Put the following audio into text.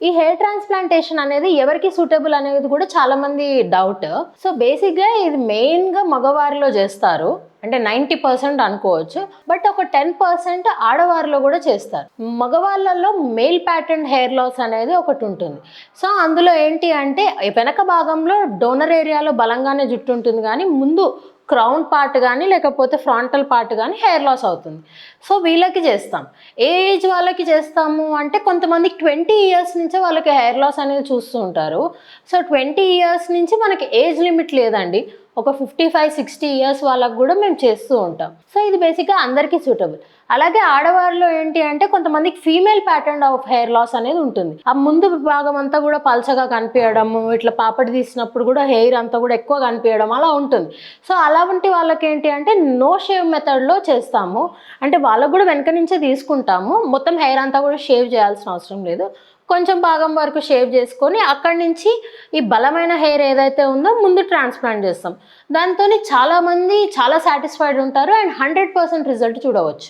ఈ hair transplantation అనేది ఎవరికి సూటబుల్ అనేది కూడా చాలా మంది డౌట్. సో, బేసిక్‌గా ఇది మెయిన్‌గా మగవారిలో చేస్తారు. అంటే 90% అనుకోవచ్చు. బట్ ఒక 10% ఆడవారిలో కూడా చేస్తారు. మగవాళ్ళలో మేల్ ప్యాటర్న్ హెయిర్ లాస్ అనేది ఒకటుంటుంది. సో, అందులో ఏంటి అంటే వెనక భాగంలో డోనర్ ఏరియాలో బలంగానే జుట్టు ఉంటుంది గానీ, ముందు క్రౌన్ పార్ట్ గానీ, లేకపోతే ఫ్రంటల్ పార్ట్ గానీ హెయిర్ లాస్ అవుతుంది. సో, వీళ్ళకి చేస్తాం. ఏ ఏజ్ వాళ్ళకి చేస్తాము అంటే కొంతమందికి 20 ఇయర్స్ నుంచే వాళ్ళకి హెయిర్ లాస్ అనేది చూస్తూ ఉంటారు. సో, 20 ఇయర్స్ నుంచి మనకి ఏజ్ లిమిట్ లేదండి. ఒక 55, 60 ఇయర్స్ వాళ్ళకి గూడా మేము చేస్తూ ఉంటాం. సో, ఇది బేసిక్‌గా అందరికీ సూటబుల్. అలాగే ఆడవారిలో ఏంటి అంటే కొంతమందికి female pattern of hair loss అనేది ఉంటుంది. ఆ ముందు భాగం అంతా గూడా పల్చగా కనిపియడము, ఇట్లా పాపడి తీసినప్పుడు గూడా హెయిర్ అంతా గూడా ఎక్కువ కనిపియడం అలా ఉంటుంది. సో, అలాంటి వాళ్ళకేంటి అంటే నో షేవ్ మెథడ్‌లో చేస్తాము. అంటే వాళ్ళకి గూడా వెనక నుంచే తీసుకుంటాము. మొత్తం హెయిర్ అంతా గూడా షేవ్ చేయాల్సిన అవసరం లేదు. కొంచెం భాగం వరకు షేవ్ చేసుకొని అక్కడి నుంచి ఈ బలమైన హెయిర్ ఏదైతే ఉందో ముందు ట్రాన్స్‌ప్లాంట్ చేస్తాం. దాంతోని చాలామంది చాలా సాటిస్ఫైడ్ ఉంటారు అండ్ 100% రిజల్ట్ చూడవచ్చు.